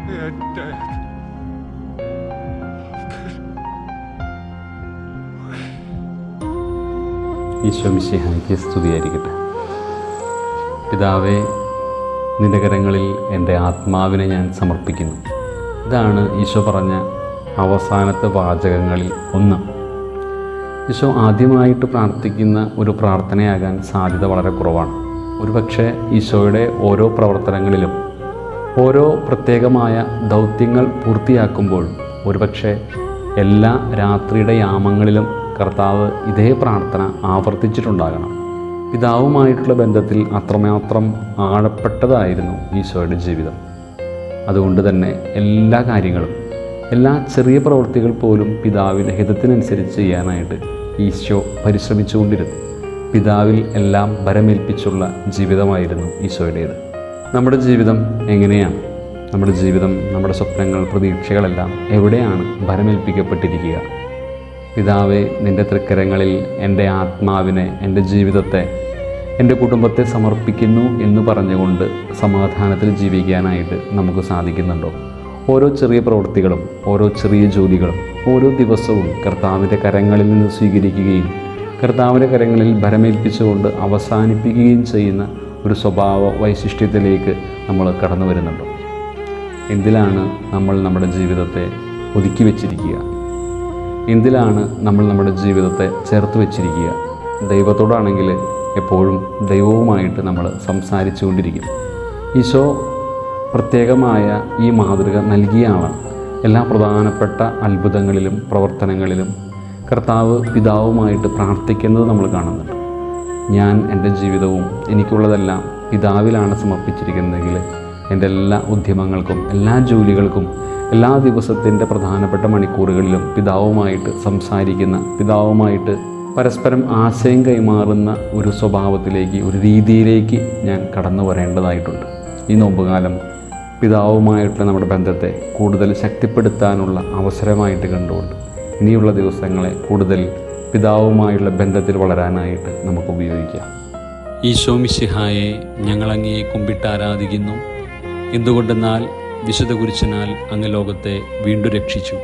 എൻ്റെ ഈശോ മിശിഹായ്ക്ക് സ്തുതിയായിരിക്കട്ടെ. പിതാവേ, നിന്റെ കരങ്ങളിൽ എൻ്റെ ആത്മാവിനെ ഞാൻ സമർപ്പിക്കുന്നു. ഇതാണ് ഈശോ പറഞ്ഞ അവസാനത്തെ വാചകങ്ങളിൽ ഒന്ന്. ഈശോ ആദ്യമായിട്ട് പ്രാർത്ഥിക്കുന്ന ഒരു പ്രാർത്ഥനയാകാൻ സാധ്യത വളരെ കുറവാണ്. ഒരുപക്ഷെ ഈശോയുടെ ഓരോ പ്രവർത്തനങ്ങളിലും ഓരോ പ്രത്യേകമായ ദൗത്യങ്ങൾ പൂർത്തിയാക്കുമ്പോൾ ഒരുപക്ഷെ എല്ലാ രാത്രിയുടെ യാമങ്ങളിലും കർത്താവ് ഇതേ പ്രാർത്ഥന ആവർത്തിച്ചിട്ടുണ്ടാകണം. പിതാവുമായിട്ടുള്ള ബന്ധത്തിൽ അത്രമാത്രം ആഴപ്പെട്ടതായിരുന്നു ഈശോയുടെ ജീവിതം. അതുകൊണ്ട് തന്നെ എല്ലാ കാര്യങ്ങളും, എല്ലാ ചെറിയ പ്രവൃത്തികൾ പോലും പിതാവിൻ്റെ ഹിതത്തിനനുസരിച്ച് ചെയ്യാനായിട്ട് ഈശോ പരിശ്രമിച്ചുകൊണ്ടിരുന്നു. പിതാവിൽ എല്ലാം ഭരമേൽപ്പിച്ചുള്ള ജീവിതമായിരുന്നു ഈശോയുടേത്. നമ്മുടെ ജീവിതം എങ്ങനെയാണ്? നമ്മുടെ ജീവിതം, നമ്മുടെ സ്വപ്നങ്ങൾ, പ്രതീക്ഷകളെല്ലാം എവിടെയാണ് ഭരമേൽപ്പിക്കപ്പെട്ടിരിക്കുക? പിതാവേ, നിൻ്റെ തൃക്കരങ്ങളിൽ എൻ്റെ ആത്മാവിനെ, എൻ്റെ ജീവിതത്തെ, എൻ്റെ കുടുംബത്തെ സമർപ്പിക്കുന്നു എന്ന് പറഞ്ഞുകൊണ്ട് സമാധാനത്തിൽ ജീവിക്കാനായിട്ട് നമുക്ക് സാധിക്കുന്നുണ്ടോ? ഓരോ ചെറിയ പ്രവൃത്തികളും, ഓരോ ചെറിയ ജോലികളും ഓരോ ദിവസവും കർത്താവിൻ്റെ കരങ്ങളിൽ നിന്ന് സ്വീകരിക്കുകയും കർത്താവിൻ്റെ കരങ്ങളിൽ ഭരമേൽപ്പിച്ചുകൊണ്ട് അവസാനിപ്പിക്കുകയും ചെയ്യുന്ന ഒരു സ്വഭാവ വൈശിഷ്ട്യത്തിലേക്ക് നമ്മൾ കടന്നു വരുന്നുണ്ടോ? എന്തിലാണ് നമ്മൾ നമ്മുടെ ജീവിതത്തെ ഒതുക്കി വച്ചിരിക്കുക? എന്തിലാണ് നമ്മൾ നമ്മുടെ ജീവിതത്തെ ചേർത്ത് വച്ചിരിക്കുക? ദൈവത്തോടാണെങ്കിൽ എപ്പോഴും ദൈവവുമായിട്ട് നമ്മൾ സംസാരിച്ചു കൊണ്ടിരിക്കും. ഈശോ പ്രത്യേകമായ ഈ മാതൃക നൽകിയ ആളാണ്. എല്ലാ പ്രധാനപ്പെട്ട അത്ഭുതങ്ങളിലും പ്രവർത്തനങ്ങളിലും കർത്താവ് പിതാവുമായിട്ട് പ്രാർത്ഥിക്കുന്നത് നമ്മൾ കാണുന്നുണ്ട്. ഞാൻ എൻ്റെ ജീവിതവും എനിക്കുള്ളതെല്ലാം പിതാവിലാണ് സമർപ്പിച്ചിരിക്കുന്നതെങ്കിൽ എൻ്റെ എല്ലാ ഉദ്യമങ്ങൾക്കും, എല്ലാ ജോലികൾക്കും, എല്ലാ ദിവസത്തിൻ്റെ പ്രധാനപ്പെട്ട മണിക്കൂറുകളിലും പിതാവുമായിട്ട് സംസാരിക്കുന്ന, പിതാവുമായിട്ട് പരസ്പരം ആശയം കൈമാറുന്ന ഒരു സ്വഭാവത്തിലേക്ക്, ഒരു രീതിയിലേക്ക് ഞാൻ കടന്നു വരേണ്ടതായിട്ടുണ്ട്. ഈ നോമ്പുകാലം പിതാവുമായിട്ടുള്ള നമ്മുടെ ബന്ധത്തെ കൂടുതൽ ശക്തിപ്പെടുത്താനുള്ള അവസരമായിട്ട് കണ്ടുകൊണ്ട് ഇനിയുള്ള ദിവസങ്ങളെ കൂടുതൽ പിതാവുമായുള്ള ബന്ധത്തിൽ വളരാനായിട്ട് നമുക്ക് ഉപയോഗിക്കാം. ഈശോ മിശിഹായെ ഞങ്ങളങ്ങയെ കുമ്പിട്ട് ആരാധിക്കുന്നു. എന്തുകൊണ്ടെന്നാൽ വിശുദ്ധ കുരിശിനാൽ അങ്ങ് ലോകത്തെ വീണ്ടും രക്ഷിച്ചു.